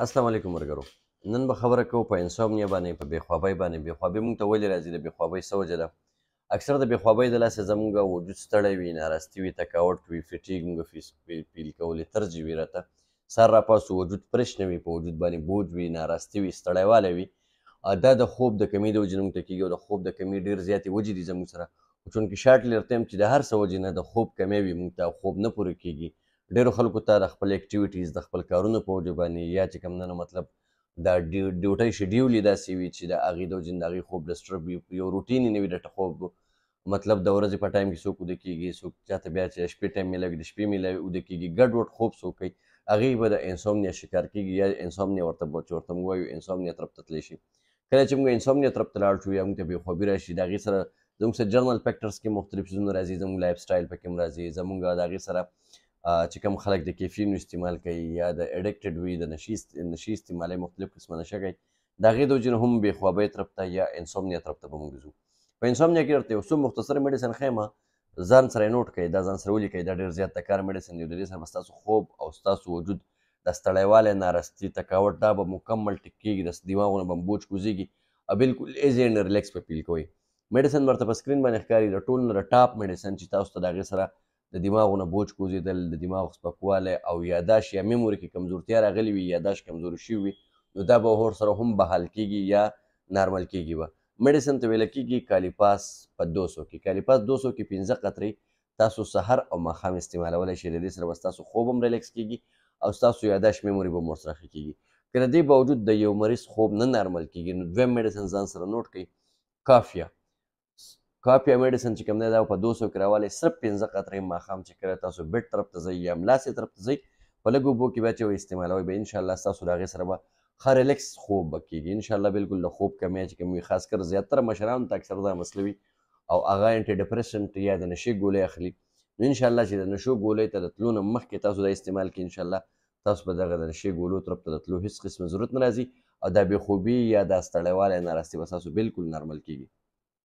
السلام علیکم مرګرو. نن به خبره کوو په انسومنیا باندې، په بېخوابۍ باندې. بېخوابي موږ ته ولې راځي؟ د بېخوابۍ څه وجه ده؟ اکثر د بېخوابۍ د لاسه زموږ وجود ستړی وي، نارستي وي، تکاوټ وي، فټیګ موږ فیل کولی، ترجې وي راته. سهار راپاڅو وجود فرش نه وي، په وجود باندې بوج وي، نارستي وي، ستړیوالی وي. دا د خوب د کمي د وجې نه موږ ته کېږي، او د خوب د کمي ډېر زیاتې وجې دي زموږ سره. خو چونکې شارټلی درته وایم چې د هر څه وجې نه د خوب کمی وي، موږ ته خوب نه پوره کېږي. ډېرو خلکو ته د خپل اکټیویټیز، د خپل کارونو په وجه باندې، یا چې کوم نه مطلب دا ډیوټۍ شیډیول یې داسې وي چې د هغې د وجې نه د هغې خوب ډسټرب وي، یو روټین یې نه وي د خوب. مطلب د ورځې په ټایم کې څوک ویده کېږي، څوک چاته بیا چې د شپې ټایم میلاوي د شپې ویده کېږي، ګډوډ خوب څوک کوي، هغې به د انسومنیا شکار کېږي، یا انسومنیا ورته موږ وایو انسومنیا طرف ته تللی شي. کله چې موږ انسومنیا طرف ته لاړ شو، یا موږ ته بېخوابي راشي، د هغې سره زموږ سره جرنل فیکټرز کې مختلف څیزونه راځي، زموږ لایف سټایل پکې هم راځي، زموږ د هغې سره چې کوم خلک د کیفین استعمال کوي، یا د اډکټډ وي، د نشي استعمالوي، مختلف قسمه نشه کوي، د هغې د وجې نه هم بېخوابۍ طرف ته یا انسومنیا طرف ته به موږ ځو. په انسومنیا کې درته یو څو مختصر میډیسن ښیم، ځان سره یې نوټ کړئ، دا ځان سره ولیکئ، دا ډېر زیات د کار میډیسن دی. د دې سره به ستاسو خوب او ستاسو وجود د ستړیوالی، نارستي، تکاوټ دا به مکمل ټیک کېږي، د دماغونه به بوج کوزېږي، او بالکل ایزي اینډ ریلیکس به فیل کوئ. میډیسن ورته په سکرین باندې ښکاري، د ټولو نه د ټاپ میډیسن چې تاسو ته د هغې سره د دماغونه بوج کوزېدل، د دماغ سپکوالی او یاداشت یا میموري کې کمزورتیا راغلې وي، یاداشت کمزوري شوي وي، نو دا به ورسره هم بحال کېږي یا نارمل کېږي به. میډیسن ته ویله کېږي کالیپاس په 200 کې. کالیپاس 200 کې 15 قطرې تاسو سحر او ماښام استعمالولی شئ. د دې سره به ستاسو خوب هم ریلیکس کېږي او ستاسو یاداشت میموري به هم ورسره ښه کېږي. که د دې باوجود د یو مریض خوب نه نارمل کېږي، نو دویم میډیسن ځان سره نوټ کړئ، کافیا میډیسن چې کوم دی دا په 200 کې راوالی، صرف 15 قطرې ماښام چې کله تاسو بیډ طرف ته ځئ یا ملا سې طرف ته ځئ، په لږ اوبو کې به اچوئ، استعمالوئ به، انشاءالله ستاسو د هغې سره به ښه ریلیکس خوب به کېږي انشاءالله. بالکل د خوب کمی چې کوم وي، خاص کر زیاتره مشرانو ته اکثر دا مسله وي، او هغه انټي ډپریسنټ یا د نشې ګولۍ اخلي. نو انشاءالله چې د نشو ګولۍ ته د تلو نه مخکې تاسو دا استعمال کړئ، انشاءالله تاسو به دغه د نشې ګولو طرف ته د تلو هېڅ قسمه ضرورت نه راځي، او دا بېخوبي یا دا ستړیوالی، نارستي به ستاسو بالکل نارمل کېږي.